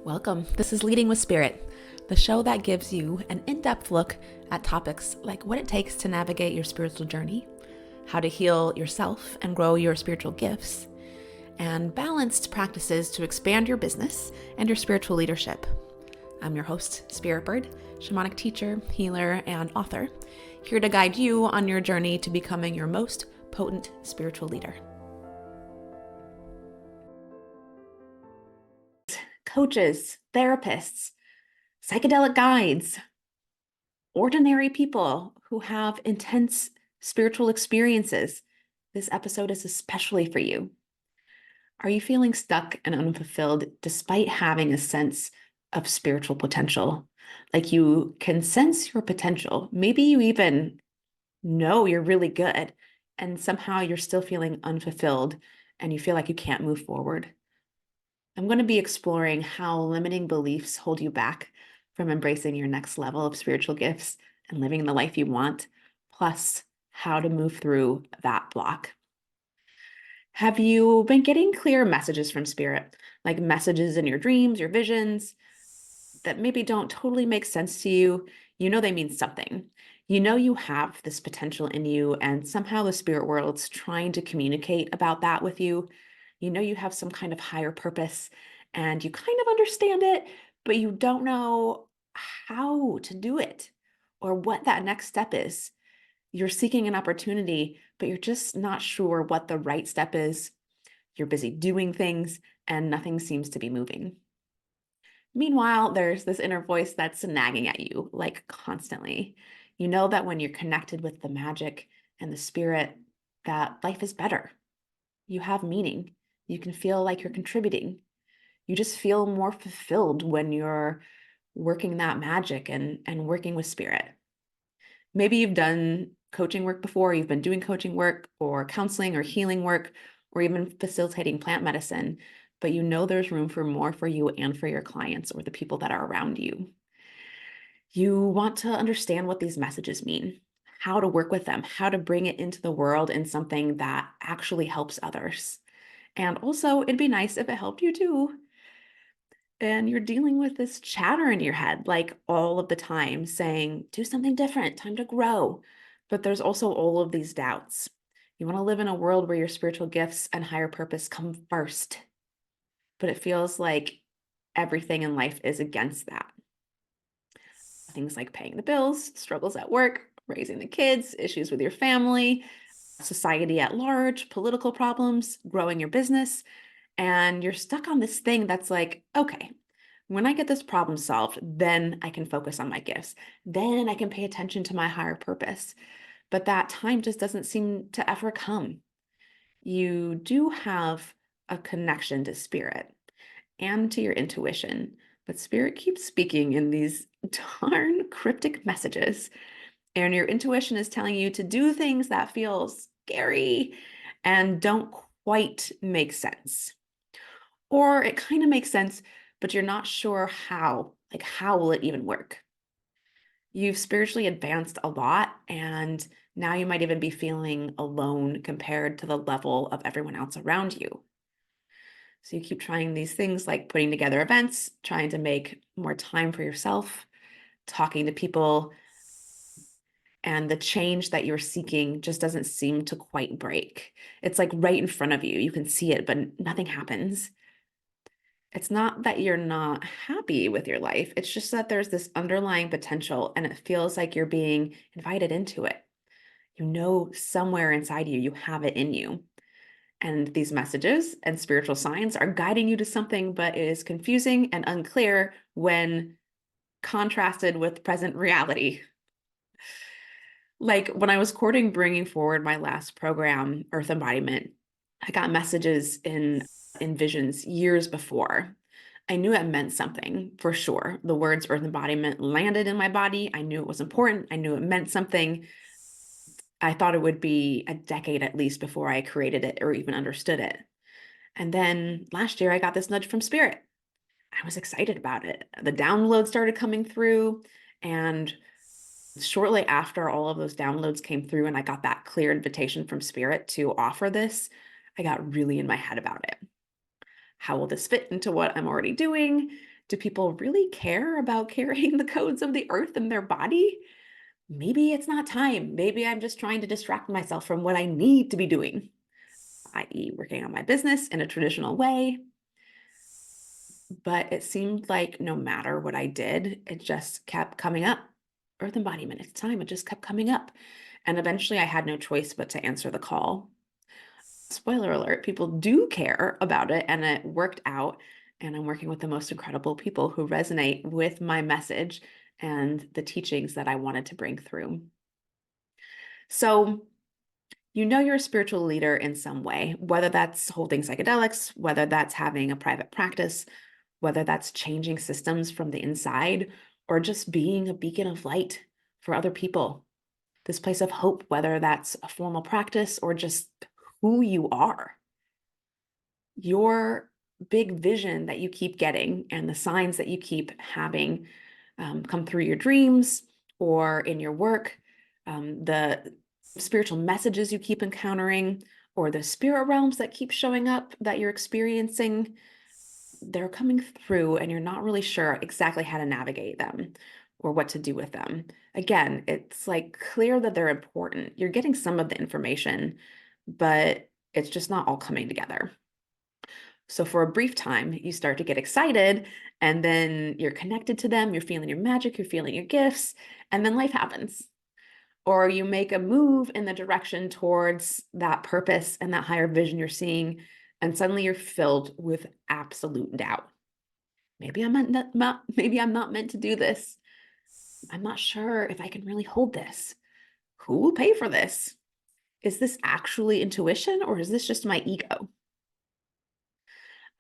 Welcome. This is Leading with Spirit, the show that gives you an in-depth look at topics like what it takes to navigate your spiritual journey, how to heal yourself and grow your spiritual gifts, and balanced practices to expand your business and your spiritual leadership. I'm your host, Spirit Bird, shamanic teacher, healer, and author, here to guide you on your journey to becoming your most potent spiritual leader. Coaches, therapists, psychedelic guides, ordinary people who have intense spiritual experiences. This episode is especially for you. Are you feeling stuck and unfulfilled despite having a sense of spiritual potential? Like you can sense your potential. Maybe you even know you're really good, and somehow you're still feeling unfulfilled and you feel like you can't move forward. I'm going to be exploring how limiting beliefs hold you back from embracing your next level of spiritual gifts and living the life you want, plus how to move through that block. Have you been getting clear messages from Spirit, like messages in your dreams, your visions, that maybe don't totally make sense to you? You know they mean something. You know you have this potential in you, and somehow the spirit world's trying to communicate about that with you. You know you have some kind of higher purpose, and you kind of understand it, but you don't know how to do it or what that next step is. You're seeking an opportunity, but you're just not sure what the right step is. You're busy doing things, and nothing seems to be moving. Meanwhile, there's this inner voice that's nagging at you, like constantly. You know that when you're connected with the magic and the spirit, that life is better. You have meaning. You can feel like you're contributing. You just feel more fulfilled when you're working that magic and working with spirit. Maybe you've done coaching work before, you've been doing coaching work or counseling or healing work, or even facilitating plant medicine, but you know there's room for more for you and for your clients or the people that are around you. You want to understand what these messages mean, how to work with them, how to bring it into the world in something that actually helps others. And also, it'd be nice if it helped you too. And you're dealing with this chatter in your head, like all of the time, saying, do something different, time to grow. But there's also all of these doubts. You want to live in a world where your spiritual gifts and higher purpose come first. But it feels like everything in life is against that. Things like paying the bills, struggles at work, raising the kids, issues with your family, society at large, political problems, growing your business. And you're stuck on this thing that's like, okay, when I get this problem solved, then I can focus on my gifts. Then I can pay attention to my higher purpose. But that time just doesn't seem to ever come. You do have a connection to spirit and to your intuition, but spirit keeps speaking in these darn cryptic messages. And your intuition is telling you to do things that feel scary and don't quite make sense. Or it kind of makes sense, but you're not sure how. Like, how will it even work? You've spiritually advanced a lot, and now you might even be feeling alone compared to the level of everyone else around you. So you keep trying these things like putting together events, trying to make more time for yourself, talking to people, and the change that you're seeking just doesn't seem to quite break. It's like right in front of you. You can see it, but nothing happens. It's not that you're not happy with your life. It's just that there's this underlying potential and it feels like you're being invited into it. You know, somewhere inside you, you have it in you. And these messages and spiritual signs are guiding you to something, but it is confusing and unclear when contrasted with present reality. Like when I was courting bringing forward my last program, Earth Embodiment, I got messages in visions years before. I knew it meant something for sure. The words Earth Embodiment landed in my body. I knew it was important. I knew it meant something. I thought it would be a decade at least before I created it or even understood it. And then last year, I got this nudge from Spirit. I was excited about it. The downloads started coming through, and shortly after all of those downloads came through and I got that clear invitation from Spirit to offer this, I got really in my head about it. How will this fit into what I'm already doing? Do people really care about carrying the codes of the earth in their body? Maybe it's not time. Maybe I'm just trying to distract myself from what I need to be doing, i.e., working on my business in a traditional way. But it seemed like no matter what I did, it just kept coming up. Earth embodiment, it's time. It just kept coming up. And eventually I had no choice but to answer the call. Spoiler alert, people do care about it, and it worked out. And I'm working with the most incredible people who resonate with my message and the teachings that I wanted to bring through. So, you know you're a spiritual leader in some way, whether that's holding psychedelics, whether that's having a private practice, whether that's changing systems from the inside, or just being a beacon of light for other people. This place of hope, whether that's a formal practice or just who you are. Your big vision that you keep getting and the signs that you keep having come through your dreams or in your work, the spiritual messages you keep encountering, or the spirit realms that keep showing up that you're experiencing, they're coming through and you're not really sure exactly how to navigate them or what to do with them. Again, it's like clear that they're important. You're getting some of the information, but it's just not all coming together. So for a brief time, you start to get excited and then you're connected to them, you're feeling your magic, you're feeling your gifts, and then life happens. Or you make a move in the direction towards that purpose and that higher vision you're seeing, and suddenly you're filled with absolute doubt. Maybe maybe I'm not meant to do this. I'm not sure if I can really hold this. Who will pay for this? Is this actually intuition or is this just my ego?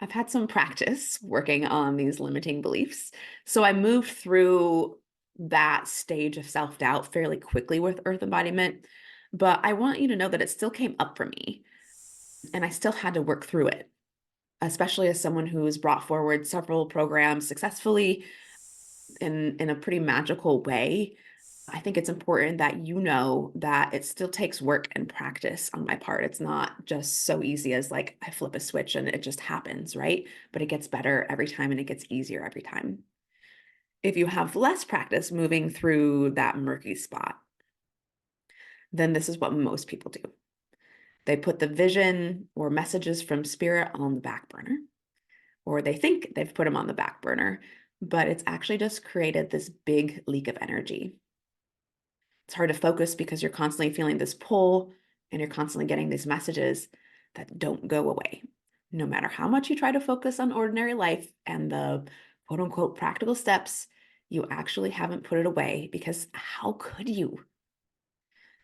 I've had some practice working on these limiting beliefs. So I moved through that stage of self-doubt fairly quickly with earth embodiment, but I want you to know that it still came up for me and I still had to work through it, especially as someone who has brought forward several programs successfully in a pretty magical way. I think it's important that you know that it still takes work and practice on my part. It's not just so easy as like I flip a switch and it just happens, right? But it gets better every time and it gets easier every time. If you have less practice moving through that murky spot, then this is what most people do. They put the vision or messages from spirit on the back burner, or they think they've put them on the back burner, but it's actually just created this big leak of energy. It's hard to focus because you're constantly feeling this pull and you're constantly getting these messages that don't go away. No matter how much you try to focus on ordinary life and the quote unquote practical steps, you actually haven't put it away because how could you?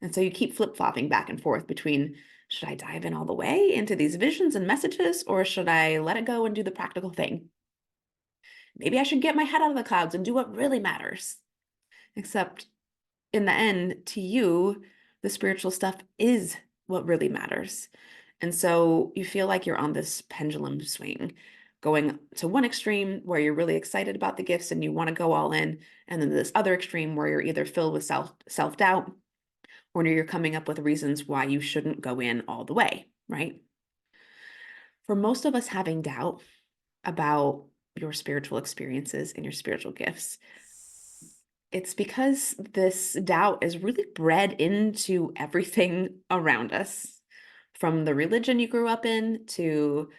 And so you keep flip flopping back and forth between should I dive in all the way into these visions and messages or should I let it go and do the practical thing? Maybe I should get my head out of the clouds and do what really matters. Except in the end, to you, the spiritual stuff is what really matters. And so you feel like you're on this pendulum swing, going to one extreme where you're really excited about the gifts and you want to go all in, and then this other extreme where you're either filled with self-doubt or you're coming up with reasons why you shouldn't go in all the way, right? For most of us having doubt about your spiritual experiences and your spiritual gifts, it's because this doubt is really bred into everything around us, from the religion you grew up in to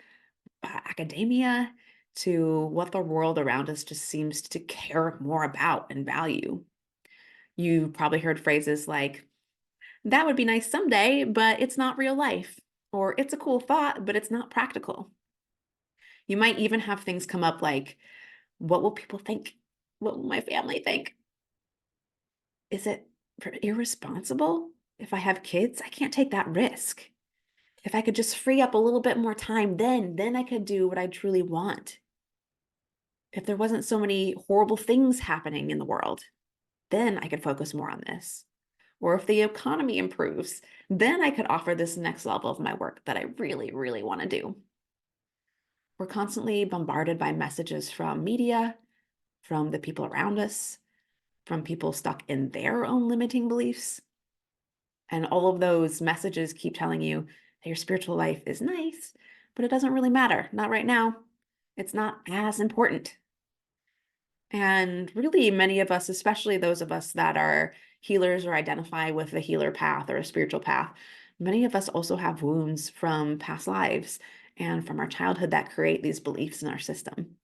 academia to what the world around us just seems to care more about and value. You probably heard phrases like, that would be nice someday, but it's not real life. Or it's a cool thought, but it's not practical. You might even have things come up like, what will people think? What will my family think? Is it irresponsible? If I have kids, I can't take that risk. If I could just free up a little bit more time, then I could do what I truly want. If there wasn't so many horrible things happening in the world, then I could focus more on this. Or if the economy improves, then I could offer this next level of my work that I really, really want to do. We're constantly bombarded by messages from media, from the people around us, from people stuck in their own limiting beliefs. And all of those messages keep telling you that your spiritual life is nice, but it doesn't really matter. Not right now. It's not as important. And really, many of us, especially those of us that are healers or identify with the healer path or a spiritual path, many of us also have wounds from past lives and from our childhood that create these beliefs in our system.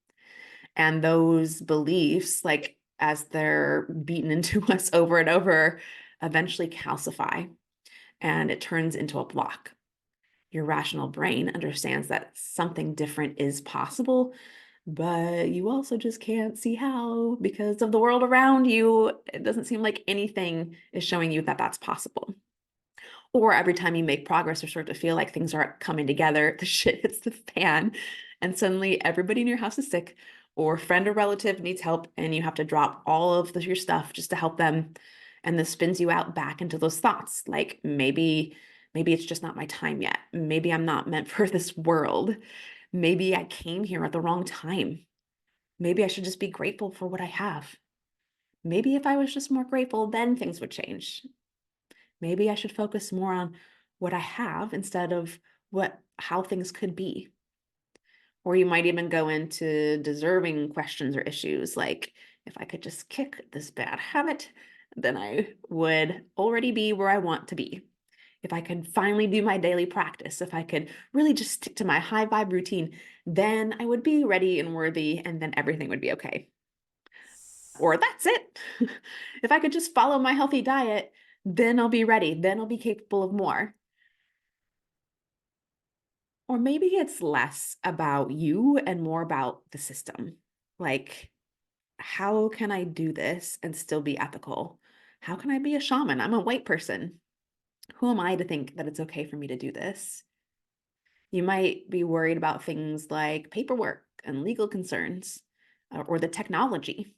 And those beliefs, like as they're beaten into us over and over, eventually calcify and it turns into a block. Your rational brain understands that something different is possible, but you also just can't see how because of the world around you. It doesn't seem like anything is showing you that that's possible. Or every time you make progress or start to feel like things are coming together, the shit hits the fan, and suddenly everybody in your house is sick, or friend or relative needs help, and you have to drop all of your stuff just to help them. And this spins you out back into those thoughts, like maybe it's just not my time yet. Maybe I'm not meant for this world. Maybe I came here at the wrong time. Maybe I should just be grateful for what I have. Maybe if I was just more grateful, then things would change. Maybe I should focus more on what I have instead of how things could be. Or you might even go into deserving questions or issues like, if I could just kick this bad habit, then I would already be where I want to be. If I could finally do my daily practice, if I could really just stick to my high vibe routine, then I would be ready and worthy, and then everything would be okay. Or that's it. If I could just follow my healthy diet, then I'll be ready. Then I'll be capable of more. Or maybe it's less about you and more about the system. Like, how can I do this and still be ethical? How can I be a shaman? I'm a white person. Who am I to think that it's okay for me to do this? You might be worried about things like paperwork and legal concerns or the technology.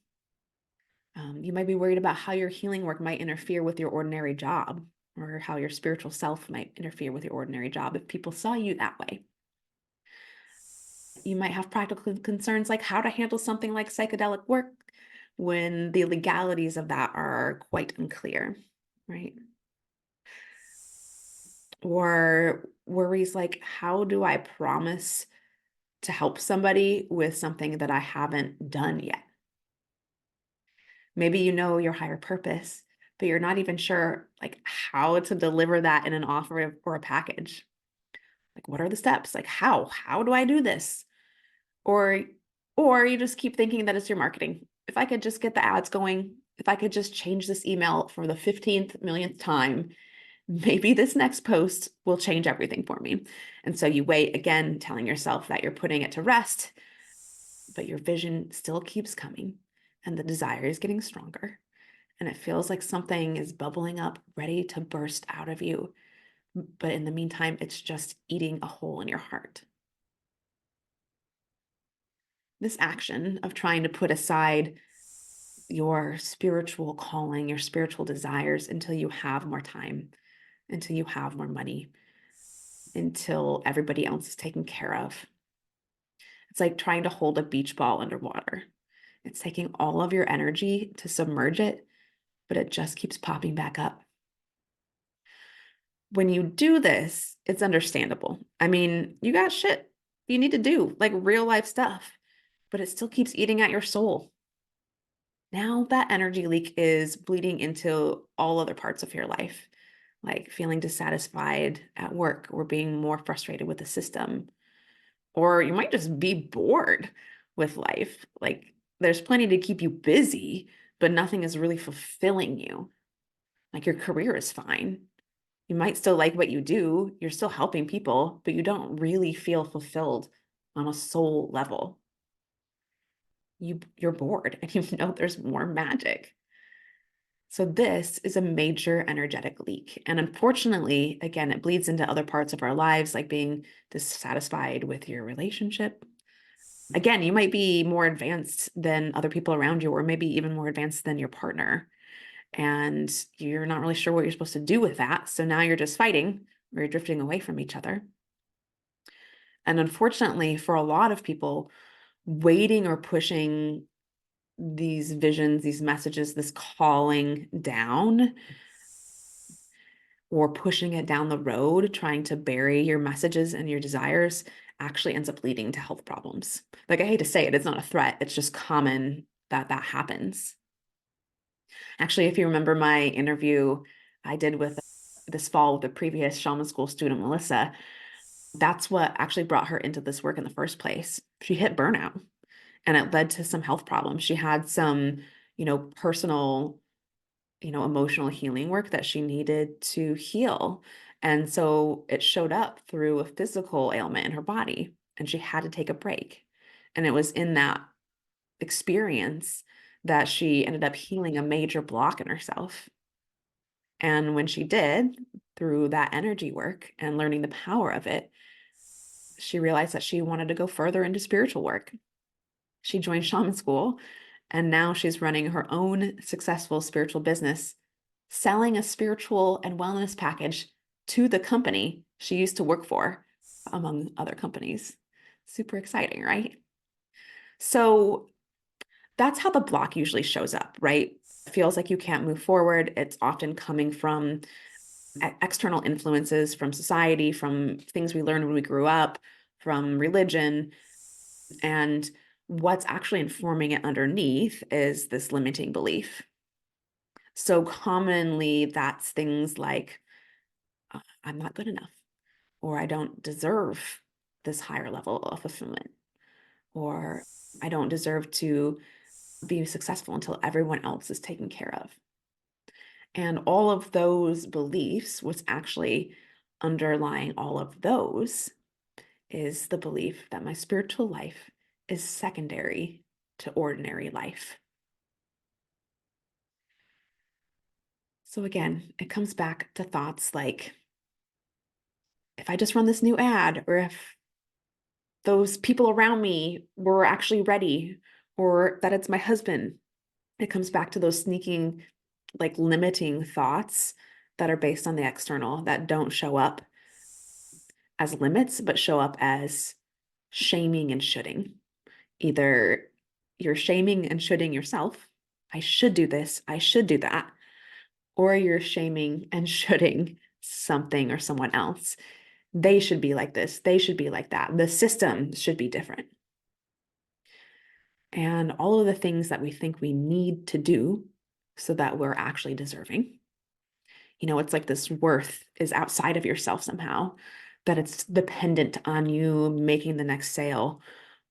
You might be worried about how your healing work might interfere with your ordinary job or how your spiritual self might interfere with your ordinary job if people saw you that way. You might have practical concerns like how to handle something like psychedelic work when the legalities of that are quite unclear, right? Or worries like, how do I promise to help somebody with something that I haven't done yet? Maybe you know your higher purpose, but you're not even sure like how to deliver that in an offer or a package. Like, what are the steps? Like, how do I do this? Or or you just keep thinking that it's your marketing. If I could just get the ads going, if I could just change this email for the 15th millionth time, maybe this next post will change everything for me. And so you wait again, telling yourself that you're putting it to rest, but your vision still keeps coming and the desire is getting stronger. And it feels like something is bubbling up, ready to burst out of you. But in the meantime, it's just eating a hole in your heart. This action of trying to put aside your spiritual calling, your spiritual desires until you have more time, until you have more money, until everybody else is taken care of. It's like trying to hold a beach ball underwater. It's taking all of your energy to submerge it, but it just keeps popping back up. When you do this, it's understandable. I mean, you got shit you need to do, like real life stuff, but it still keeps eating at your soul. Now that energy leak is bleeding into all other parts of your life, like feeling dissatisfied at work or being more frustrated with the system. Or you might just be bored with life. Like there's plenty to keep you busy, but nothing is really fulfilling you. Like your career is fine. You might still like what you do, you're still helping people, but you don't really feel fulfilled on a soul level. You're bored and you know there's more magic. So this is a major energetic leak. And unfortunately, again, it bleeds into other parts of our lives, like being dissatisfied with your relationship. Again, you might be more advanced than other people around you, or maybe even more advanced than your partner. And you're not really sure what you're supposed to do with that. So now you're just fighting or you're drifting away from each other. And unfortunately, for a lot of people, waiting or pushing these visions, these messages, this calling down, or pushing it down the road, trying to bury your messages and your desires actually ends up leading to health problems. Like, I hate to say it, it's not a threat. It's just common that that happens. Actually, if you remember my interview I did with this fall with a previous shaman school student, Melissa, that's what actually brought her into this work in the first place. She hit burnout and it led to some health problems. She had some, personal, emotional healing work that she needed to heal. And so it showed up through a physical ailment in her body, and she had to take a break. And it was in that experience that she ended up healing a major block in herself. And when she did, through that energy work and learning the power of it, she realized that she wanted to go further into spiritual work. She joined shaman school, and now she's running her own successful spiritual business, selling a spiritual and wellness package to the company she used to work for, among other companies. Super exciting, right? So that's how the block usually shows up, right? It feels like you can't move forward. It's often coming from external influences, from society, from things we learned when we grew up, from religion. And what's actually informing it underneath is this limiting belief. So commonly, that's things like, I'm not good enough, or I don't deserve this higher level of fulfillment, or I don't deserve to be successful until everyone else is taken care of. And all of those beliefs, what's actually underlying all of those is the belief that my spiritual life is secondary to ordinary life. So again, it comes back to thoughts like, if I just run this new ad, or if those people around me were actually ready, or that it's my husband, it comes back to those sneaking, like limiting thoughts that are based on the external that don't show up as limits, but show up as shaming and shoulding. Either you're shaming and shoulding yourself, I should do this, I should do that, or you're shaming and shoulding something or someone else. They should be like this, they should be like that, the system should be different. And all of the things that we think we need to do so that we're actually deserving. It's like this worth is outside of yourself somehow, that it's dependent on you making the next sale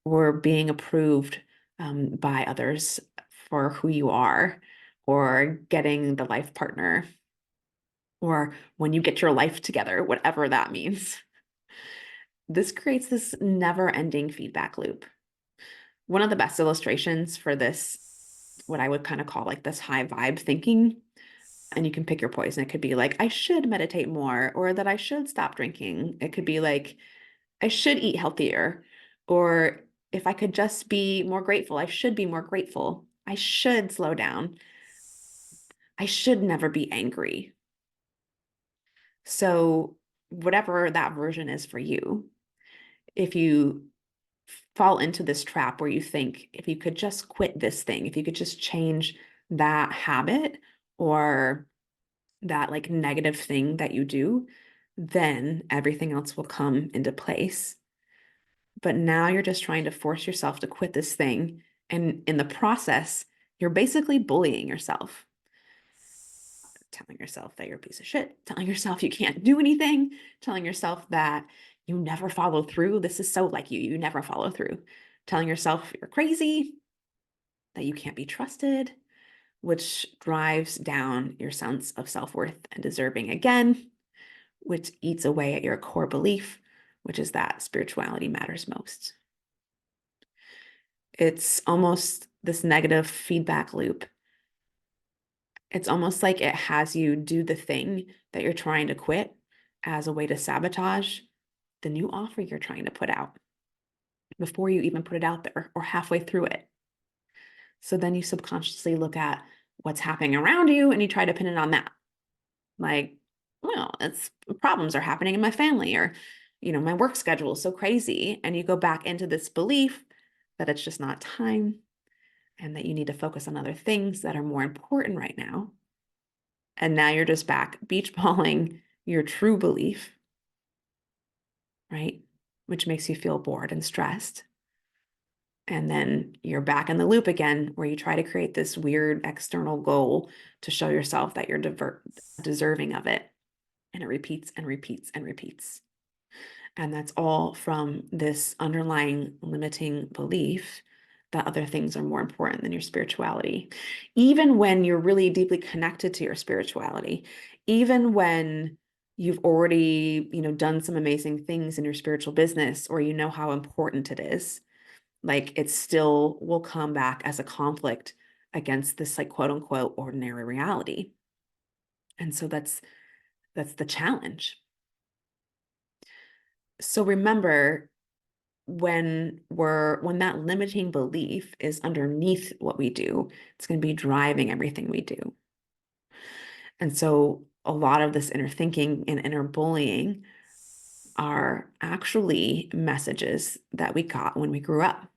or being approved by others for who you are, or getting the life partner, or when you get your life together, whatever that means. This creates this never-ending feedback loop. One of the best illustrations for this, what I would kind of call like this high vibe thinking, and you can pick your poison. It could be like, I should meditate more, or that I should stop drinking. It could be like, I should eat healthier, or if I could just be more grateful, I should be more grateful. I should slow down. I should never be angry. So, whatever that version is for you, if you fall into this trap where you think, if you could just quit this thing, if you could just change that habit or that like negative thing that you do, then everything else will come into place. But now you're just trying to force yourself to quit this thing. And in the process, you're basically bullying yourself, telling yourself that you're a piece of shit, telling yourself you can't do anything, telling yourself that you never follow through. This is so like you never follow through, telling yourself you're crazy, that you can't be trusted, which drives down your sense of self-worth and deserving again, which eats away at your core belief, which is that spirituality matters most. It's almost this negative feedback loop. It's almost like it has you do the thing that you're trying to quit as a way to sabotage the new offer you're trying to put out before you even put it out there or halfway through it. So then you subconsciously look at what's happening around you and you try to pin it on that. Like, well, it's problems are happening in my family, or, my work schedule is so crazy. And you go back into this belief that it's just not time and that you need to focus on other things that are more important right now. And now you're just back beach balling your true belief, right? which makes you feel bored and stressed. And then you're back in the loop again, where you try to create this weird external goal to show yourself that you're deserving of it. And it repeats and repeats and repeats. And that's all from this underlying limiting belief that other things are more important than your spirituality. Even when you're really deeply connected to your spirituality, even when you've already, done some amazing things in your spiritual business, or you know how important it is, like it still will come back as a conflict against this like quote unquote ordinary reality. And so that's the challenge. So remember, when that limiting belief is underneath what we do, it's going to be driving everything we do. And so a lot of this inner thinking and inner bullying are actually messages that we got when we grew up,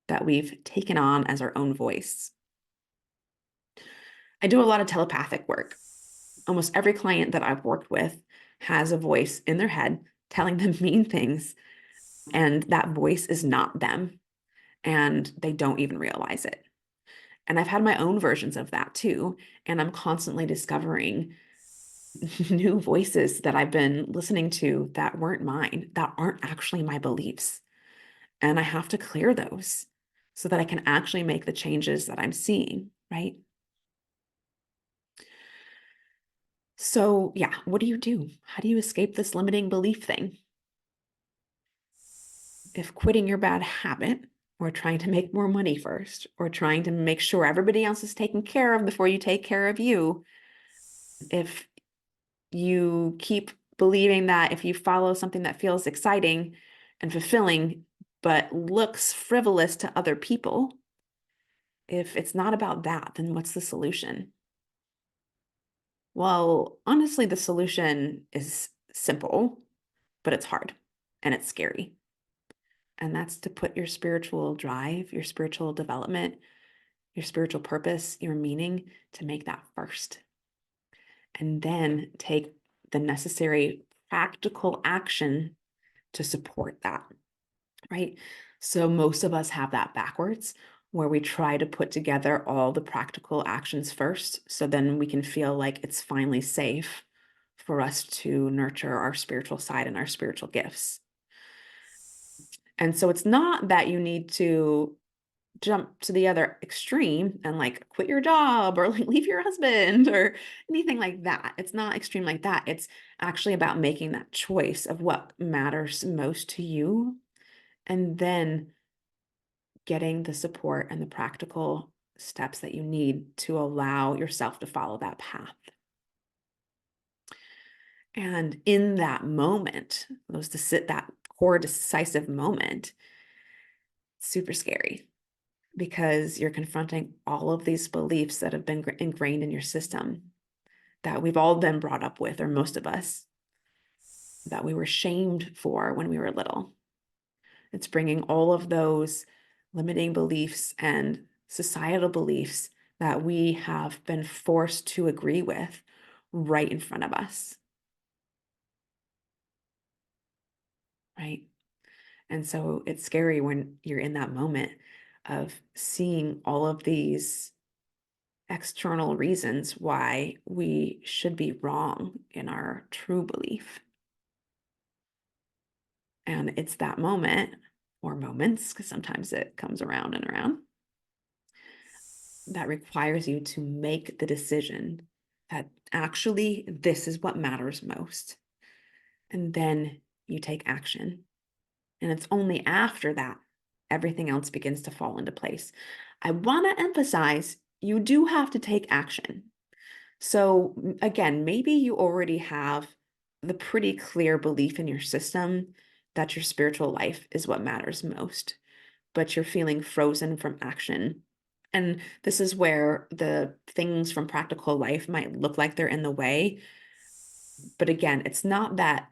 that we've taken on as our own voice. I do a lot of telepathic work. Almost every client that I've worked with has a voice in their head telling them mean things, and that voice is not them, and they don't even realize it. And I've had my own versions of that too, and I'm constantly discovering new voices that I've been listening to that weren't mine, that aren't actually my beliefs. And I have to clear those so that I can actually make the changes that I'm seeing, right? So, yeah, what do you do? How do you escape this limiting belief thing? If quitting your bad habit, or trying to make more money first, or trying to make sure everybody else is taken care of before you take care of you, if you keep believing that if you follow something that feels exciting and fulfilling, but looks frivolous to other people, if it's not about that, then what's the solution? Well, honestly, the solution is simple, but it's hard and it's scary. And that's to put your spiritual drive, your spiritual development, your spiritual purpose, your meaning, to make that first. And then take the necessary practical action to support that, right? So most of us have that backwards, where we try to put together all the practical actions first, so then we can feel like it's finally safe for us to nurture our spiritual side and our spiritual gifts. And so it's not that you need to jump to the other extreme and like quit your job or like leave your husband or anything like that. It's not extreme like that. It's actually about making that choice of what matters most to you, and then getting the support and the practical steps that you need to allow yourself to follow that path. And in that moment, that core decisive moment, super scary, because you're confronting all of these beliefs that have been ingrained in your system, that we've all been brought up with, or most of us, that we were shamed for when we were little. It's bringing all of those limiting beliefs and societal beliefs that we have been forced to agree with right in front of us, right? And so it's scary when you're in that moment of seeing all of these external reasons why we should be wrong in our true belief. And it's that moment, or moments, because sometimes it comes around and around, that requires you to make the decision that actually this is what matters most. And then you take action. And it's only after that everything else begins to fall into place. I want to emphasize, you do have to take action. So again, maybe you already have the pretty clear belief in your system that your spiritual life is what matters most, but you're feeling frozen from action. And this is where the things from practical life might look like they're in the way. But again, it's not that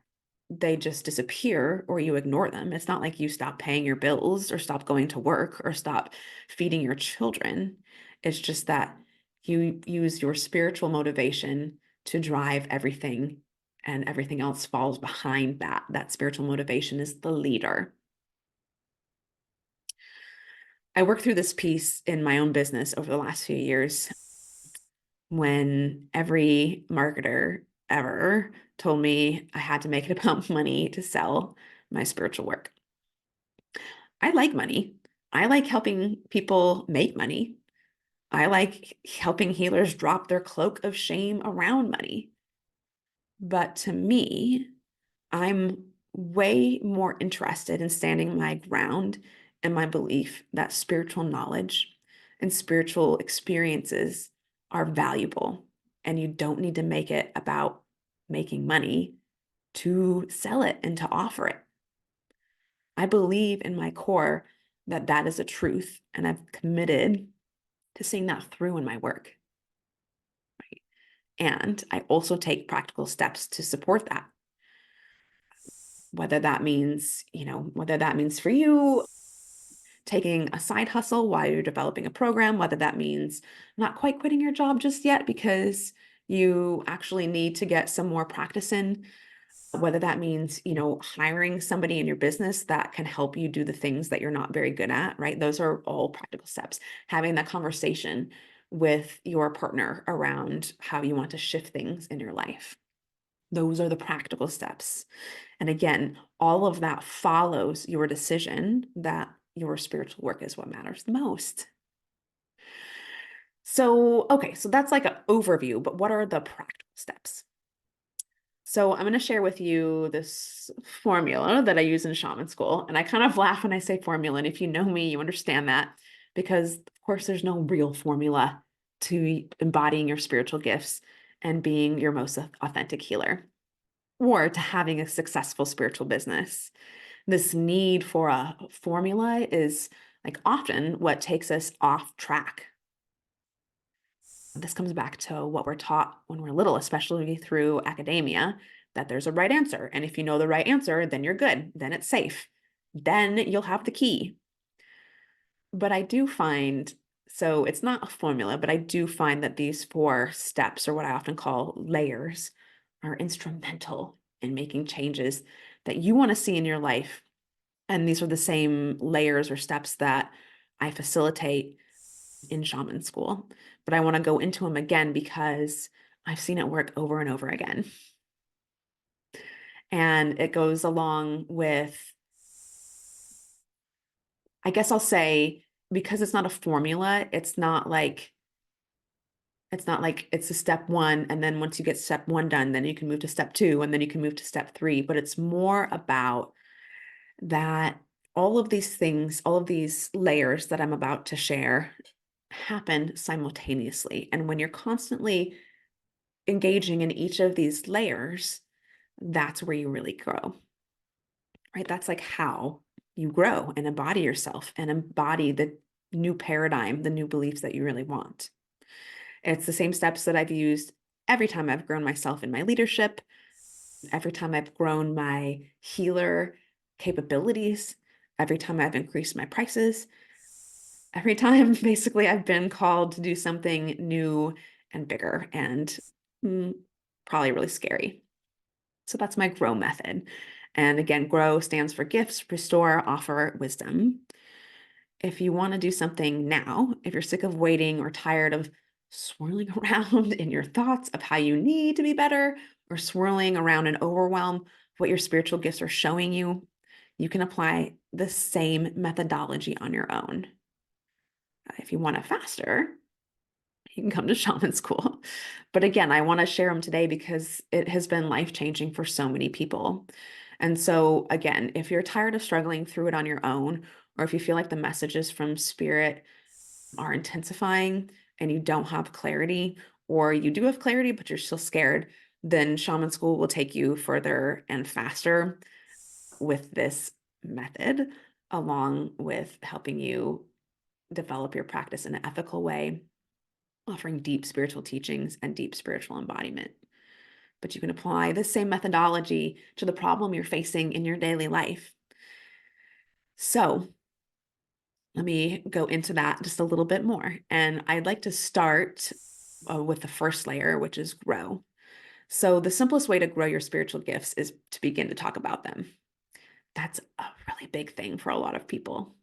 they just disappear or you ignore them. It's not like you stop paying your bills or stop going to work or stop feeding your children. It's just that you use your spiritual motivation to drive everything and everything else falls behind that. That spiritual motivation is the leader. I worked through this piece in my own business over the last few years when every marketer ever told me I had to make it about money to sell my spiritual work. I like money. I like helping people make money. I like helping healers drop their cloak of shame around money. But to me, I'm way more interested in standing my ground and my belief that spiritual knowledge and spiritual experiences are valuable. And you don't need to make it about making money to sell it and to offer it. I believe in my core that that is a truth, and I've committed to seeing that through in my work. Right? And I also take practical steps to support that. Whether that means, whether that means for you taking a side hustle while you're developing a program, whether that means not quite quitting your job just yet because you actually need to get some more practice in, whether that means, hiring somebody in your business that can help you do the things that you're not very good at, right? Those are all practical steps. Having that conversation with your partner around how you want to shift things in your life. Those are the practical steps. And again, all of that follows your decision that your spiritual work is what matters the most. So, okay, so that's like an overview, but what are the practical steps? So I'm going to share with you this formula that I use in shaman school. And I kind of laugh when I say formula. And if you know me, you understand that because, of course, there's no real formula to embodying your spiritual gifts and being your most authentic healer or to having a successful spiritual business. This need for a formula is like often what takes us off track. This comes back to what we're taught when we're little, especially through academia, that there's a right answer. And if you know the right answer, then you're good. Then it's safe. Then you'll have the key. But I do find, so it's not a formula, but I do find that these 4 steps, or what I often call layers, are instrumental in making changes that you want to see in your life. And these are the same layers or steps that I facilitate in shaman school. But I want to go into them again because I've seen it work over and over again. And it goes along with, I guess I'll say, because it's not a formula, it's not like it's a step 1. And then once you get step 1 done, then you can move to step 2, and then you can move to step 3. But it's more about that all of these things, all of these layers that I'm about to share happen simultaneously. And when you're constantly engaging in each of these layers, that's where you really grow, right? That's like how you grow and embody yourself and embody the new paradigm, the new beliefs that you really want. It's the same steps that I've used every time I've grown myself in my leadership, every time I've grown my healer capabilities, every time I've increased my prices, every time basically I've been called to do something new and bigger and probably really scary. So that's my grow method. And again, grow stands for gifts, restore, offer, wisdom. If you want to do something now, if you're sick of waiting or tired of swirling around in your thoughts of how you need to be better or swirling around in overwhelm what your spiritual gifts are showing you, you can apply the same methodology on your own. If you want it faster, you can come to shaman school. But again, I want to share them today because it has been life-changing for so many people. And so again, if you're tired of struggling through it on your own, or if you feel like the messages from spirit are intensifying and you don't have clarity, or you do have clarity, but you're still scared, then shaman school will take you further and faster with this method, along with helping you develop your practice in an ethical way, offering deep spiritual teachings and deep spiritual embodiment. But you can apply the same methodology to the problem you're facing in your daily life. So let me go into that just a little bit more. And I'd like to start with the first layer, which is grow. So the simplest way to grow your spiritual gifts is to begin to talk about them. That's a really big thing for a lot of people.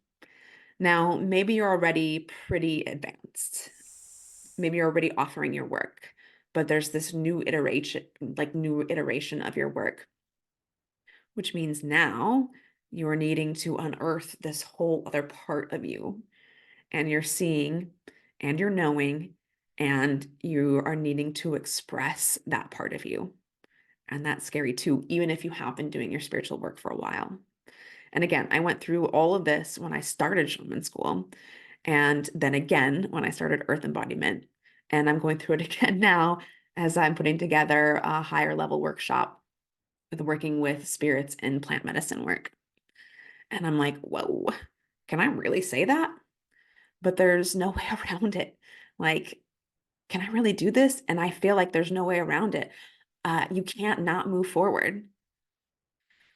Now, maybe you're already pretty advanced. Maybe you're already offering your work, but there's this new iteration of your work, which means now you're needing to unearth this whole other part of you, and you're seeing and you're knowing, and you are needing to express that part of you. And that's scary too, even if you have been doing your spiritual work for a while. And again, I went through all of this when I started shaman school, and then again when I started earth embodiment. And I'm going through it again now as I'm putting together a higher level workshop with working with spirits in plant medicine work. And I'm like, whoa, can I really say that? But there's no way around it. Like, can I really do this? And I feel like there's no way around it. You can't not move forward.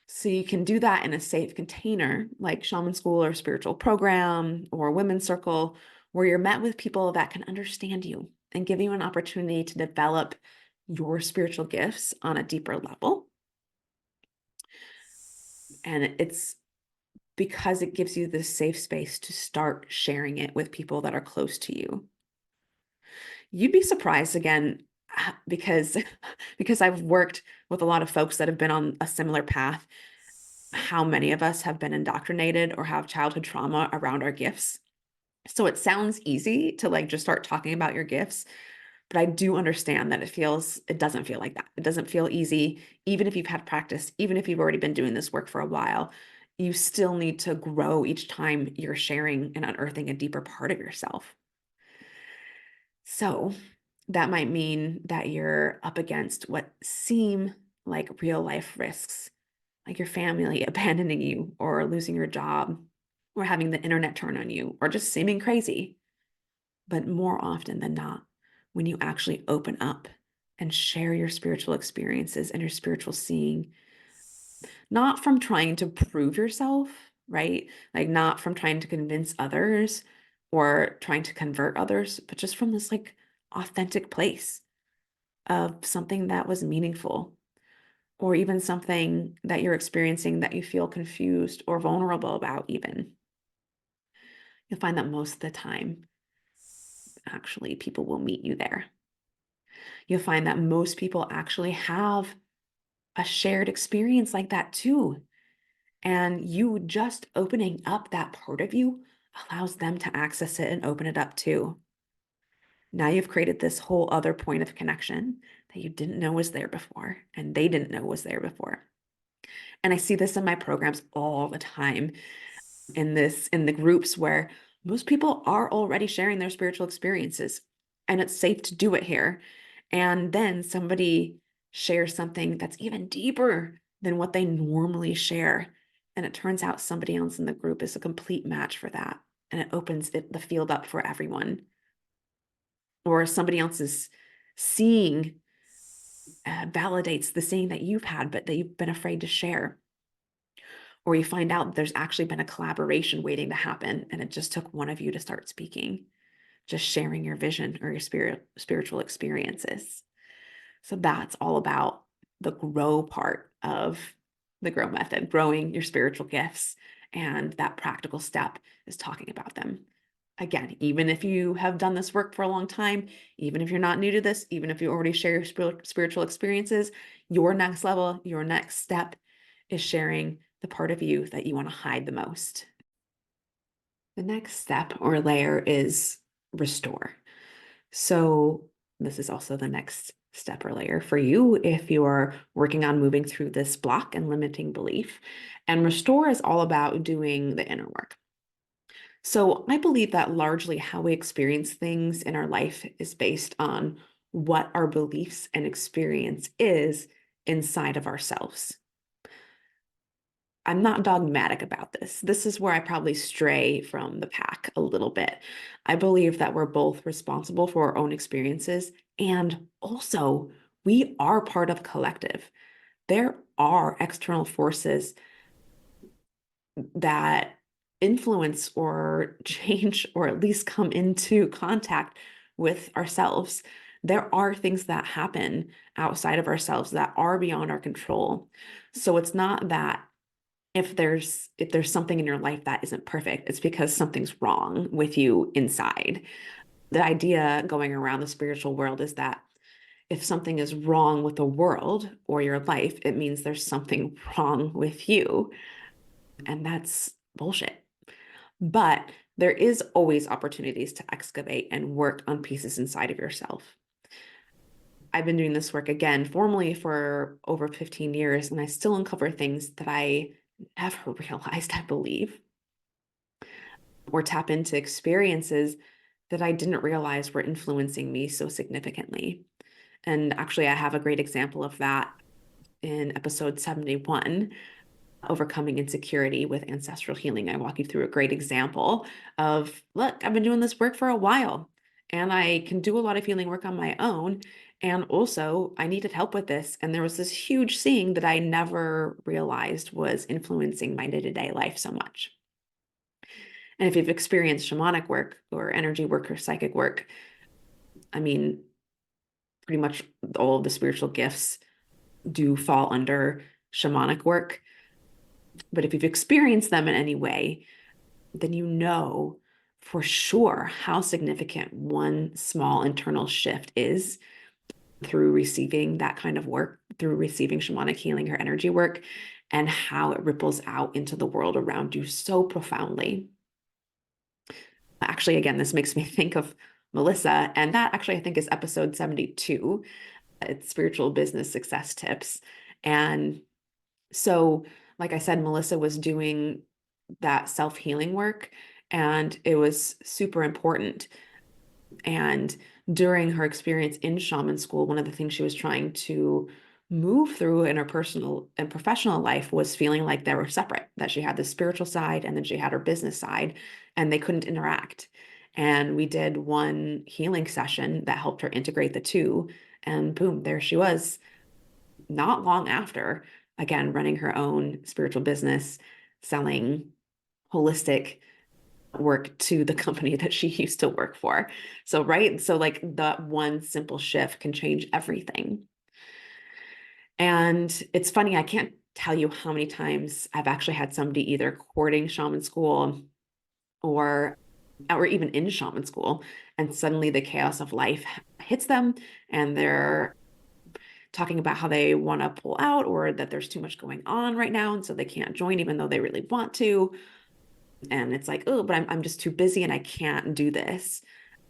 So you can do that in a safe container, like shaman school or spiritual program or women's circle, where you're met with people that can understand you and give you an opportunity to develop your spiritual gifts on a deeper level. And it's because it gives you this safe space to start sharing it with people that are close to you. You'd be surprised again, because because I've worked with a lot of folks that have been on a similar path, how many of us have been indoctrinated or have childhood trauma around our gifts. So it sounds easy to like just start talking about your gifts, but I do understand that it doesn't feel like that. It doesn't feel easy, even if you've had practice, even if you've already been doing this work for a while. You still need to grow each time you're sharing and unearthing a deeper part of yourself. So that might mean that you're up against what seem like real life risks, like your family abandoning you or losing your job or having the internet turn on you or just seeming crazy. But more often than not, when you actually open up and share your spiritual experiences and your spiritual seeing, not from trying to prove yourself, right? Like not from trying to convince others or trying to convert others, but just from this like authentic place of something that was meaningful, or even something that you're experiencing that you feel confused or vulnerable about, even. You'll find that most of the time, actually, people will meet you there. You'll find that most people actually have a shared experience like that too. And you just opening up that part of you allows them to access it and open it up too. Now you've created this whole other point of connection that you didn't know was there before, and they didn't know was there before. And I see this in my programs all the time, in the groups where most people are already sharing their spiritual experiences, and it's safe to do it here. And then somebody shares something that's even deeper than what they normally share, and it turns out somebody else in the group is a complete match for that, and it opens the field up for everyone. Or somebody else's seeing validates the seeing that you've had but that you've been afraid to share. Or you find out there's actually been a collaboration waiting to happen, and it just took one of you to start speaking, just sharing your vision or your spiritual experiences. So that's all about the grow part of the grow method, growing your spiritual gifts. And that practical step is talking about them. Again, even if you have done this work for a long time, even if you're not new to this, even if you already share your spiritual experiences, your next level, your next step is sharing the part of you that you want to hide the most. The next step or layer is restore. So this is also the next step or layer for you if you're working on moving through this block and limiting belief. And restore is all about doing the inner work. So I believe that largely how we experience things in our life is based on what our beliefs and experience is inside of ourselves. I'm not dogmatic about this. This is where I probably stray from the pack a little bit. I believe that we're both responsible for our own experiences, and also we are part of a collective. There are external forces that influence or change or at least come into contact with ourselves. There are things that happen outside of ourselves that are beyond our control. So it's not that if there's something in your life that isn't perfect, it's because something's wrong with you inside. The idea going around the spiritual world is that if something is wrong with the world or your life, it means there's something wrong with you. And that's bullshit. But there is always opportunities to excavate and work on pieces inside of yourself. I've been doing this work again formally for over 15 years, and I still uncover things that I never realized, I believe, or tap into experiences that I didn't realize were influencing me so significantly. And actually, I have a great example of that in episode 71, Overcoming Insecurity with Ancestral Healing. I walk you through a great example of, look, I've been doing this work for a while and I can do a lot of healing work on my own. And also, I needed help with this. And there was this huge seeing that I never realized was influencing my day-to-day life so much. And if you've experienced shamanic work or energy work or psychic work, I mean, pretty much all of the spiritual gifts do fall under shamanic work. But if you've experienced them in any way, then you know for sure how significant one small internal shift is through receiving that kind of work, through receiving shamanic healing or energy work, and how it ripples out into the world around you so profoundly. Actually, again, this makes me think of Melissa, and that actually I think is episode 72. It's Spiritual Business Success Tips. And so, like I said, Melissa was doing that self-healing work, and it was super important. And during her experience in shaman school, one of the things she was trying to move through in her personal and professional life was feeling like they were separate, that she had the spiritual side and then she had her business side, and they couldn't interact. And we did one healing session that helped her integrate the two. And boom, there she was, not long after, again, running her own spiritual business, selling holistic work to the company that she used to work for. So, right. So, like, that one simple shift can change everything. And it's funny, I can't tell you how many times I've actually had somebody either courting shaman school or even in shaman school, and suddenly the chaos of life hits them and they're talking about how they want to pull out or that there's too much going on right now and so they can't join even though they really want to. And it's like, oh, but I'm just too busy and I can't do this.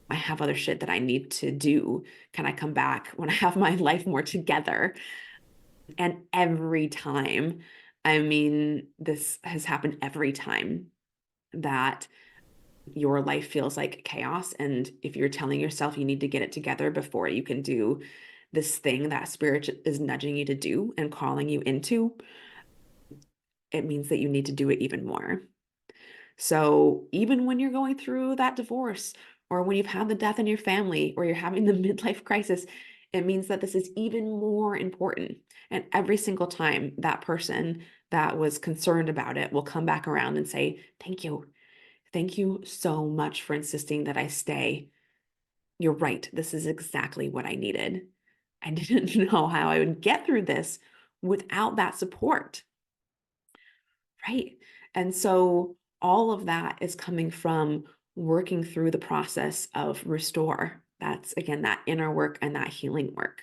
I have other shit that I need to do. Can I come back when I have my life more together? And every time, I mean, this has happened every time that your life feels like chaos. And if you're telling yourself you need to get it together before you can do this thing that spirit is nudging you to do and calling you into, it means that you need to do it even more. So even when you're going through that divorce, or when you've had the death in your family, or you're having the midlife crisis, it means that this is even more important. And every single time that person that was concerned about it will come back around and say, thank you. Thank you so much for insisting that I stay. You're right. This is exactly what I needed. I didn't know how I would get through this without that support. Right. And so all of that is coming from working through the process of restore. That's again, that inner work and that healing work.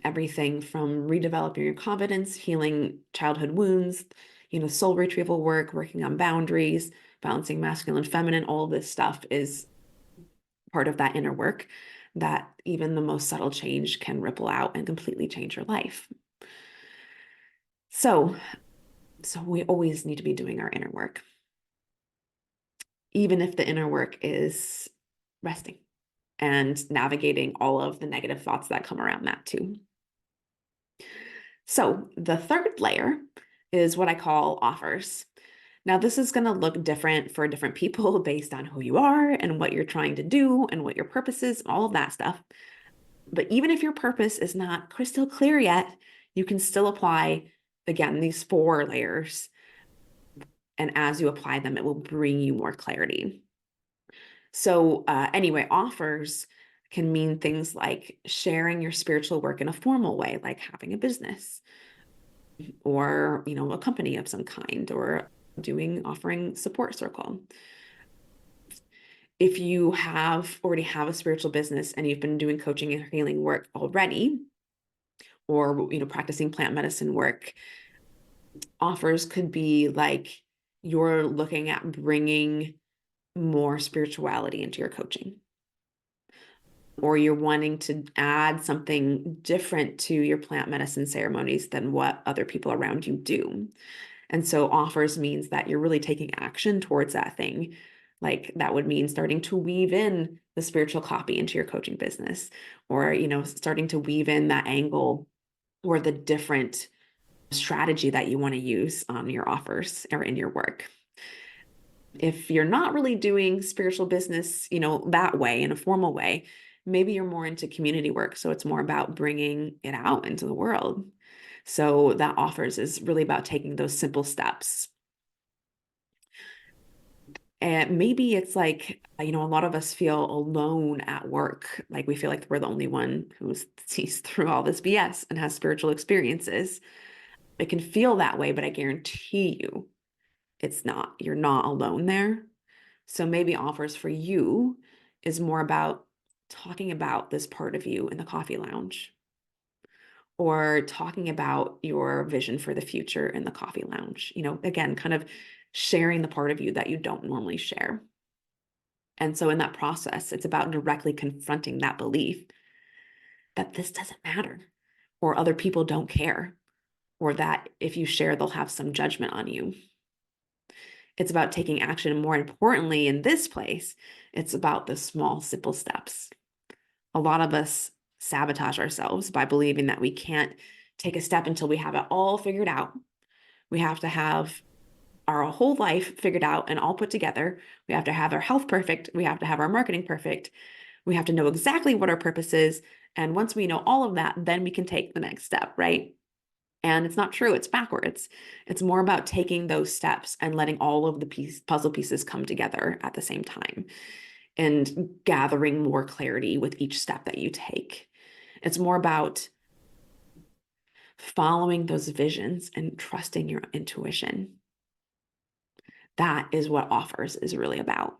Everything from redeveloping your confidence, healing childhood wounds, soul retrieval work, working on boundaries, balancing masculine, feminine, all this stuff is part of that inner work that even the most subtle change can ripple out and completely change your life. So we always need to be doing our inner work, even if the inner work is resting and navigating all of the negative thoughts that come around that too. So the third layer is what I call offers. Now, this is going to look different for different people based on who you are and what you're trying to do and what your purpose is, all of that stuff. But even if your purpose is not crystal clear yet, you can still apply, again, these 4 layers. And as you apply them, it will bring you more clarity. So anyway, offers can mean things like sharing your spiritual work in a formal way, like having a business or, a company of some kind, or offering support circle. If you already have a spiritual business and you've been doing coaching and healing work already, or, practicing plant medicine work, offers could be like you're looking at bringing more spirituality into your coaching, or you're wanting to add something different to your plant medicine ceremonies than what other people around you do. And so offers means that you're really taking action towards that thing. Like that would mean starting to weave in the spiritual copy into your coaching business, or, starting to weave in that angle or the different strategy that you want to use on your offers or in your work. If you're not really doing spiritual business, that way, in a formal way, maybe you're more into community work. So it's more about bringing it out into the world. So that offers is really about taking those simple steps. And maybe it's like, a lot of us feel alone at work. Like we feel like we're the only one who sees through all this BS and has spiritual experiences. It can feel that way, but I guarantee you it's not. You're not alone there. So maybe offers for you is more about talking about this part of you in the coffee lounge, or talking about your vision for the future in the coffee lounge. Again, kind of sharing the part of you that you don't normally share. And so in that process, it's about directly confronting that belief that this doesn't matter, or other people don't care, or that if you share, they'll have some judgment on you. It's about taking action. And more importantly, in this place, it's about the small, simple steps. A lot of us sabotage ourselves by believing that we can't take a step until we have it all figured out. We have to have our whole life figured out and all put together. We have to have our health perfect. We have to have our marketing perfect. We have to know exactly what our purpose is. And once we know all of that, then we can take the next step, right? And it's not true. It's backwards. It's more about taking those steps and letting all of the puzzle pieces come together at the same time, and gathering more clarity with each step that you take. It's more about following those visions and trusting your intuition. That is what offers is really about.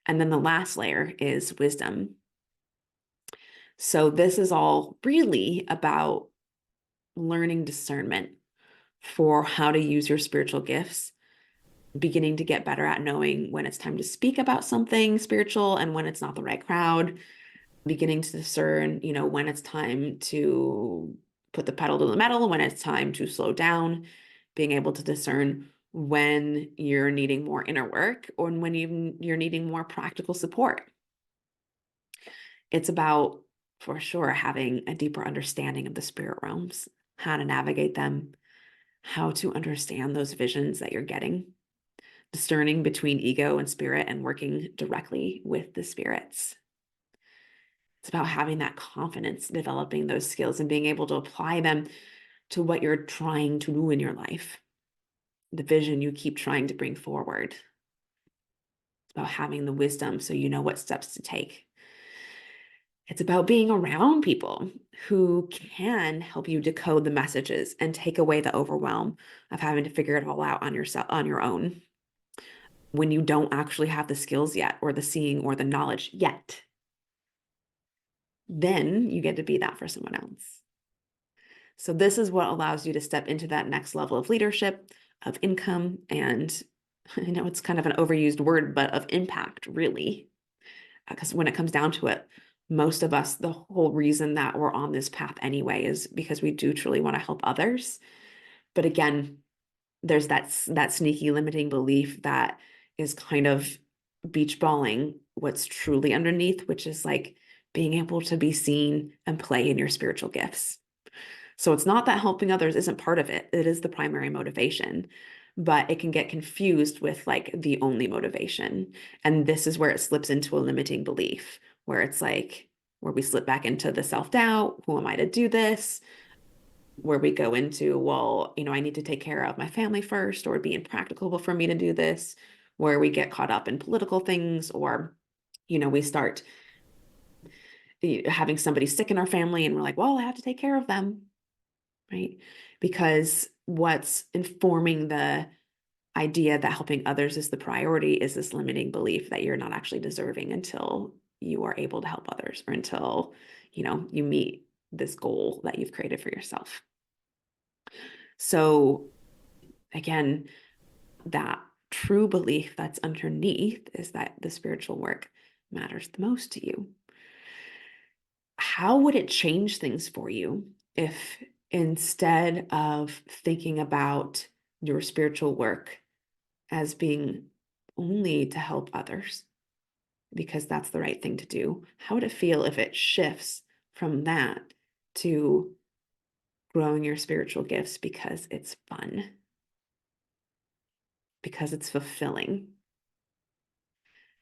And then the last layer is wisdom. So this is all really about learning discernment for how to use your spiritual gifts, beginning to get better at knowing when it's time to speak about something spiritual and when it's not the right crowd, beginning to discern, when it's time to put the pedal to the metal, when it's time to slow down, being able to discern when you're needing more inner work or when you're needing more practical support. It's about, for sure, having a deeper understanding of the spirit realms, how to navigate them, how to understand those visions that you're getting, discerning between ego and spirit, and working directly with the spirits. It's about having that confidence, developing those skills and being able to apply them to what you're trying to do in your life, the vision you keep trying to bring forward. It's about having the wisdom so you know what steps to take. It's about being around people who can help you decode the messages and take away the overwhelm of having to figure it all out on your own, when you don't actually have the skills yet, or the seeing or the knowledge yet. Then you get to be that for someone else. So this is what allows you to step into that next level of leadership, of income, and I know it's kind of an overused word, but of impact, really. Because when it comes down to it, most of us, the whole reason that we're on this path anyway is because we do truly want to help others. But again, there's that sneaky limiting belief that is kind of beach balling what's truly underneath, which is like being able to be seen and play in your spiritual gifts. So it's not that helping others isn't part of it. It is the primary motivation, but it can get confused with like the only motivation. And this is where it slips into a limiting belief, where it's like, where we slip back into the self-doubt. Who am I to do this? Where we go into, well, I need to take care of my family first, or be impractical for me to do this, where we get caught up in political things, or, we start having somebody sick in our family and we're like, well, I have to take care of them, right? Because what's informing the idea that helping others is the priority is this limiting belief that you're not actually deserving until you are able to help others, or until, you meet this goal that you've created for yourself. So again, that true belief that's underneath is that the spiritual work matters the most to you. How would it change things for you if, instead of thinking about your spiritual work as being only to help others, because that's the right thing to do, how would it feel if it shifts from that to growing your spiritual gifts because it's fun, because it's fulfilling?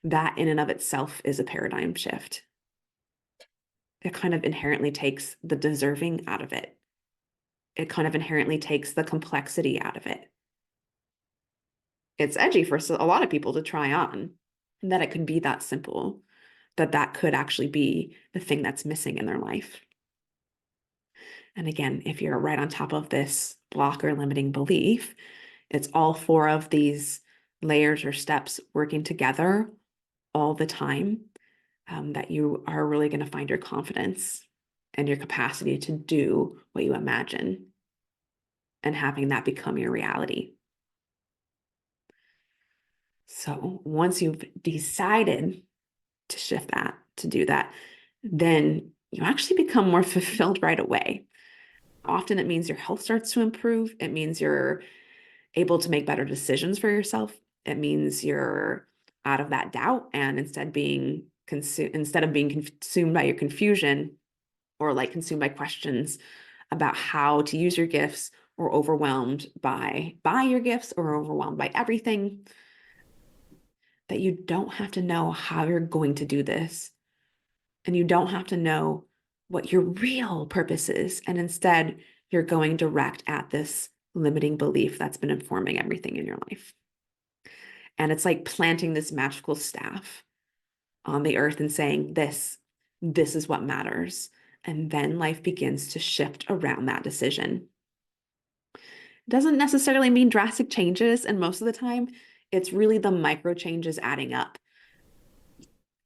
That in and of itself is a paradigm shift. It kind of inherently takes the deserving out of it. It kind of inherently takes the complexity out of it. It's edgy for a lot of people to try on, that it could be that simple, that could actually be the thing that's missing in their life. And again, if you're right on top of this block or limiting belief, it's all four of these layers or steps working together all the time, that you are really going to find your confidence and your capacity to do what you imagine, and having that become your reality. So once you've decided to shift that, to do that, then you actually become more fulfilled right away. Often it means your health starts to improve. It means you're able to make better decisions for yourself. It means you're out of that doubt, and instead of being consumed by your confusion, or like consumed by questions about how to use your gifts, or overwhelmed by your gifts, or overwhelmed by everything, that you don't have to know how you're going to do this, and you don't have to know what your real purpose is, and instead you're going direct at this limiting belief that's been informing everything in your life. And it's like planting this magical staff on the earth and saying, this is what matters. And then life begins to shift around that decision. It doesn't necessarily mean drastic changes, and most of the time, it's really the micro changes adding up.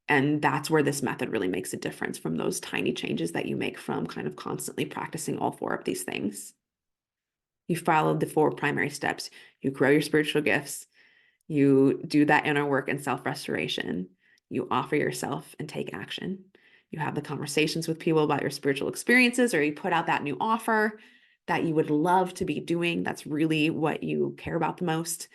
And that's where this method really makes a difference from those tiny changes that you make from kind of constantly practicing all four of these things. You follow the four primary steps. You grow your spiritual gifts. You do that inner work and self-restoration. You offer yourself and take action. You have the conversations with people about your spiritual experiences, or you put out that new offer that you would love to be doing. That's really what you care about the most.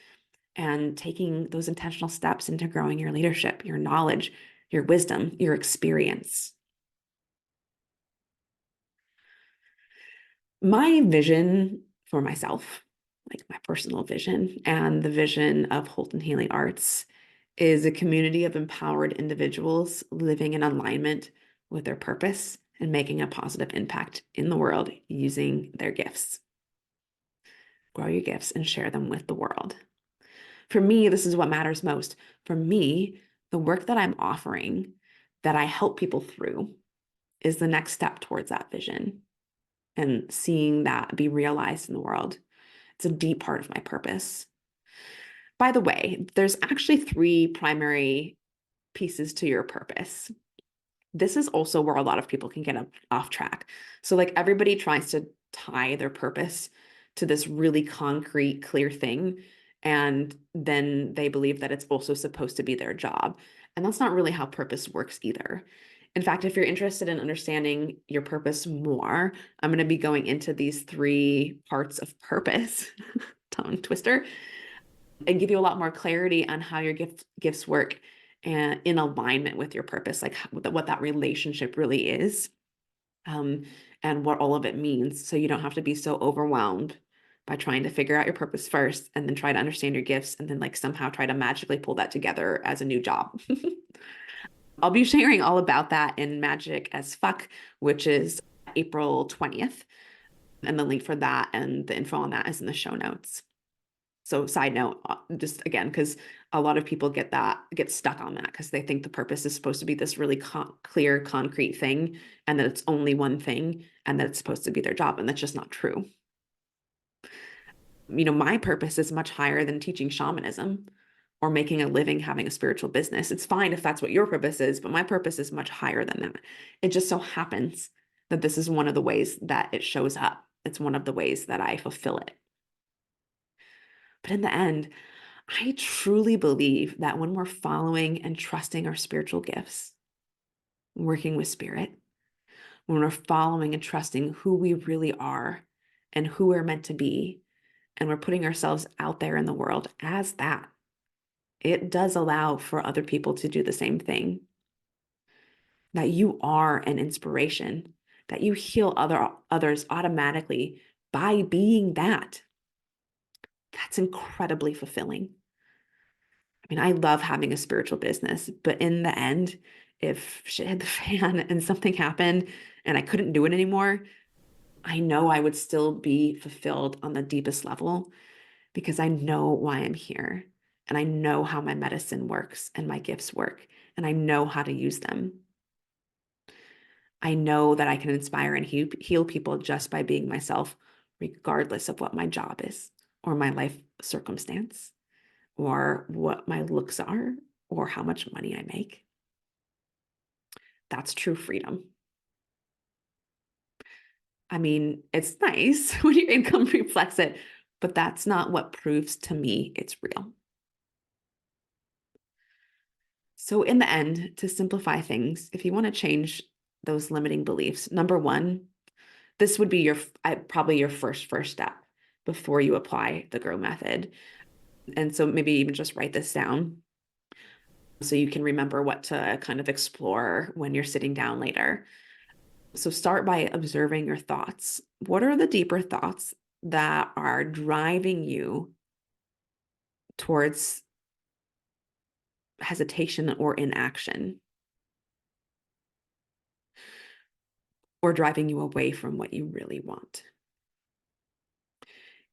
And taking those intentional steps into growing your leadership, your knowledge, your wisdom, your experience. My vision for myself, like my personal vision and the vision of Holton Healing Arts, is a community of empowered individuals living in alignment with their purpose and making a positive impact in the world using their gifts. Grow your gifts and share them with the world. For me, this is what matters most. For me, the work that I'm offering, that I help people through, is the next step towards that vision and seeing that be realized in the world. It's a deep part of my purpose. By the way, there's actually three primary pieces to your purpose. This is also where a lot of people can get off track. So like everybody tries to tie their purpose to this really concrete, clear thing, and then they believe that it's also supposed to be their job. And that's not really how purpose works either. In fact, if you're interested in understanding your purpose more, I'm going to be going into these three parts of purpose, tongue twister, and give you a lot more clarity on how your gifts work and in alignment with your purpose, like what that relationship really is, and what all of it means. So you don't have to be so overwhelmed by trying to figure out your purpose first and then try to understand your gifts and then like somehow try to magically pull that together as a new job. I'll be sharing all about that in Magic as Fuck, which is April 20th. And the link for that and the info on that is in the show notes. So side note, just again, because a lot of people get stuck on that because they think the purpose is supposed to be this really clear, concrete thing, and that it's only one thing, and that it's supposed to be their job, and that's just not true. My purpose is much higher than teaching shamanism or making a living having a spiritual business. It's fine if that's what your purpose is, but my purpose is much higher than that. It just so happens that this is one of the ways that it shows up. It's one of the ways that I fulfill it. But in the end, I truly believe that when we're following and trusting our spiritual gifts, working with spirit, when we're following and trusting who we really are and who we're meant to be, and we're putting ourselves out there in the world as that, it does allow for other people to do the same thing. That you are an inspiration, that you heal others automatically by being that. That's incredibly fulfilling. I mean, I love having a spiritual business, but in the end, if shit hit the fan and something happened and I couldn't do it anymore, I know I would still be fulfilled on the deepest level because I know why I'm here and I know how my medicine works and my gifts work and I know how to use them. I know that I can inspire and heal people just by being myself, regardless of what my job is or my life circumstance or what my looks are or how much money I make. That's true freedom. I mean, it's nice when your income reflects it, but that's not what proves to me it's real. So in the end, to simplify things, if you want to change those limiting beliefs, number one, this would be probably your first step before you apply the GROW method. And so maybe even just write this down so you can remember what to kind of explore when you're sitting down later. So start by observing your thoughts. What are the deeper thoughts that are driving you towards hesitation or inaction, or driving you away from what you really want?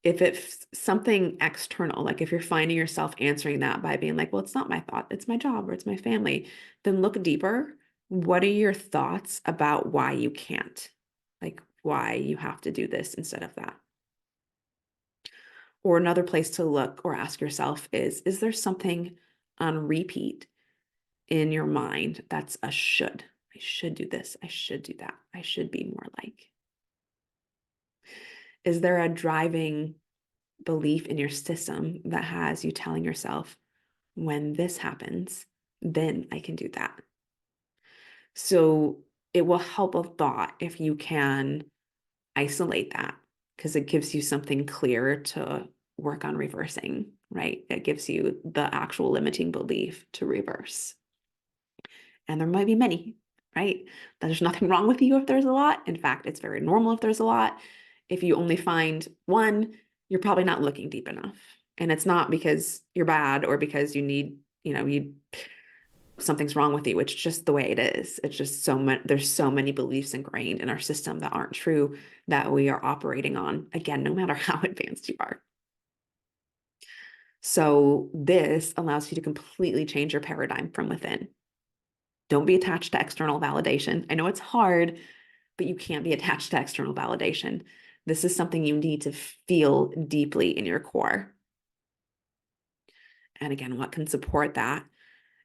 If it's something external, like if you're finding yourself answering that by being like, well, it's not my thought, it's my job or it's my family, then look deeper. What are your thoughts about why you can't? Like why you have to do this instead of that? Or another place to look or ask yourself is there something on repeat in your mind that's a should? I should do this. I should do that. I should be more like. Is there a driving belief in your system that has you telling yourself, when this happens, then I can do that? So it will help a thought if you can isolate that, because it gives you something clear to work on reversing, right? It gives you the actual limiting belief to reverse. And there might be many, right? There's nothing wrong with you if there's a lot. In fact, it's very normal if there's a lot. If you only find one, you're probably not looking deep enough. And it's not because you're bad or because you need, something's wrong with you. It's just the way it is. It's just there's so many beliefs ingrained in our system that aren't true that we are operating on, again, no matter how advanced you are. So this allows you to completely change your paradigm from within. Don't be attached to external validation. I know it's hard, but you can't be attached to external validation. This is something you need to feel deeply in your core. And again, what can support that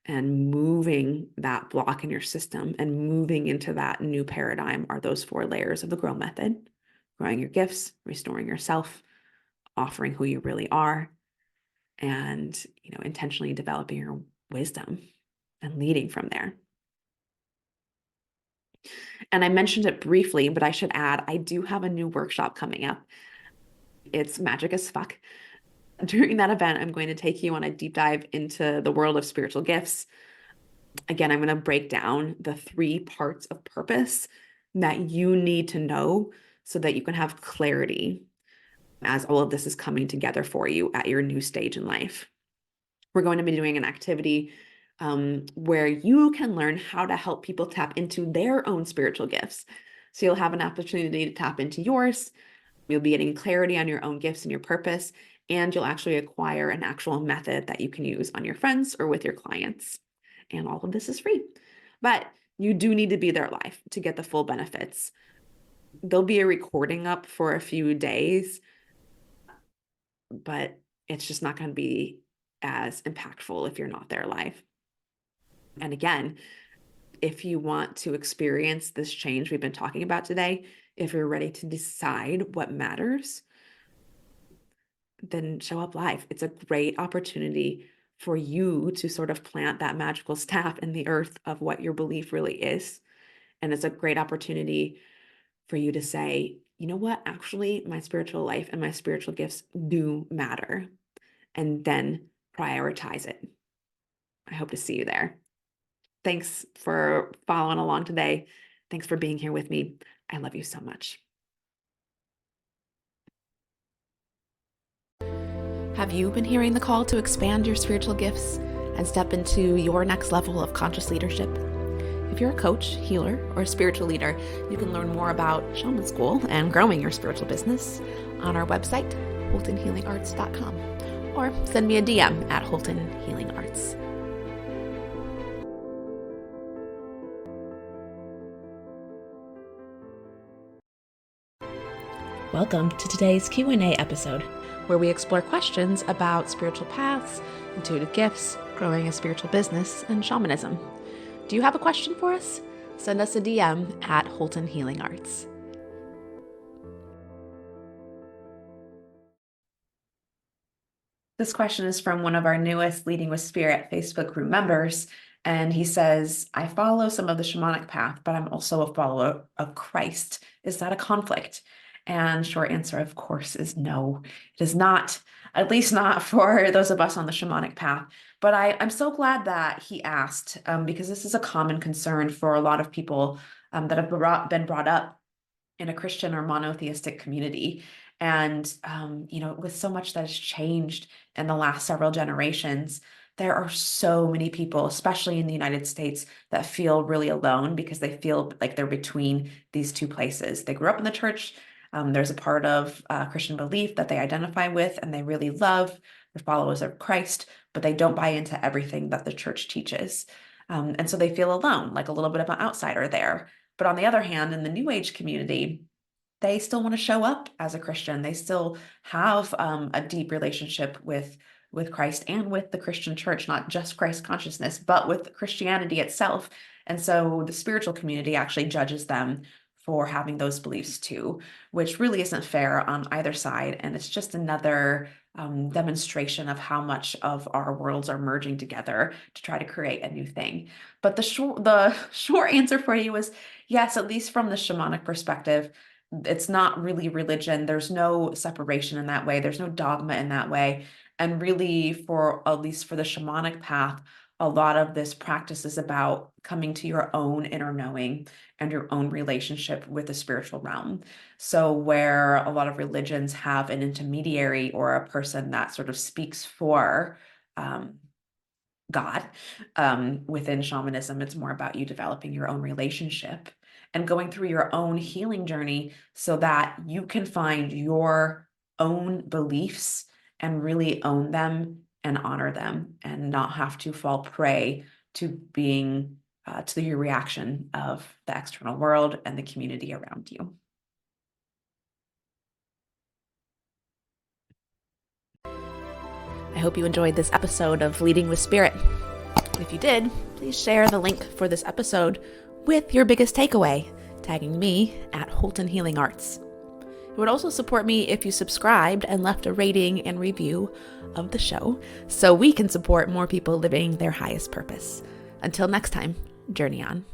and moving that block in your system and moving into that new paradigm are those 4 layers of the GROW method: growing your gifts, restoring yourself, offering who you really are, and intentionally developing your wisdom and leading from there. And I mentioned it briefly, but I should add, I do have a new workshop coming up. It's magic as fuck. During that event, I'm going to take you on a deep dive into the world of spiritual gifts. Again, I'm going to break down the 3 parts of purpose that you need to know so that you can have clarity as all of this is coming together for you at your new stage in life. We're going to be doing an activity where you can learn how to help people tap into their own spiritual gifts. So you'll have an opportunity to tap into yours. You'll be getting clarity on your own gifts and your purpose. and you'll actually acquire an actual method that you can use on your friends or with your clients. And all of this is free. But you do need to be there live to get the full benefits. There'll be a recording up for a few days, but it's just not going to be as impactful if you're not there live. And again, if you want to experience this change we've been talking about today, if you're ready to decide what matters, then show up live. It's a great opportunity for you to sort of plant that magical staff in the earth of what your belief really is. And it's a great opportunity for you to say, you know what, actually, my spiritual life and my spiritual gifts do matter, and then prioritize it. I hope to see you there. Thanks for following along today. Thanks for being here with me. I love you so much. Have you been hearing the call to expand your spiritual gifts and step into your next level of conscious leadership? If you're a coach, healer, or a spiritual leader, you can learn more about Shaman School and growing your spiritual business on our website, holtonhealingarts.com, or send me a DM at Holton Healing Arts. Welcome to today's Q&A episode, where we explore questions about spiritual paths, intuitive gifts, growing a spiritual business, and shamanism. Do you have a question for us? Send us a DM at Holton Healing Arts. This question is from one of our newest Leading with Spirit Facebook group members, and he says, I follow some of the shamanic path, but I'm also a follower of Christ. Is that a conflict? And short answer, of course, is no. It is not, at least not for those of us on the shamanic path. But I'm so glad that he asked, because this is a common concern for a lot of people that have been brought up in a Christian or monotheistic community. And, with so much that has changed in the last several generations, there are so many people, especially in the United States, that feel really alone because they feel like they're between these two places. They grew up in the church. There's a part of Christian belief that they identify with and they really love. They're followers of Christ, but they don't buy into everything that the church teaches. And so they feel alone, like a little bit of an outsider there. But on the other hand, in the New Age community, they still want to show up as a Christian. They still have a deep relationship with Christ and with the Christian church, not just Christ consciousness, but with Christianity itself. And so the spiritual community actually judges them for having those beliefs too, which really isn't fair on either side. And it's just another demonstration of how much of our worlds are merging together to try to create a new thing. But the short answer for you is yes, at least from the shamanic perspective, it's not really religion. There's no separation in that way. There's no dogma in that way. And really, for at least for the shamanic path, a lot of this practice is about coming to your own inner knowing and your own relationship with the spiritual realm. So where a lot of religions have an intermediary or a person that sort of speaks for God, within shamanism, it's more about you developing your own relationship and going through your own healing journey so that you can find your own beliefs and really own them and honor them and not have to fall prey to being to the reaction of the external world and the community around you. I hope you enjoyed this episode of Leading with Spirit. If you did, please share the link for this episode with your biggest takeaway, tagging me at Holton Healing Arts. It would also support me if you subscribed and left a rating and review of the show so we can support more people living their highest purpose. Until next time, journey on.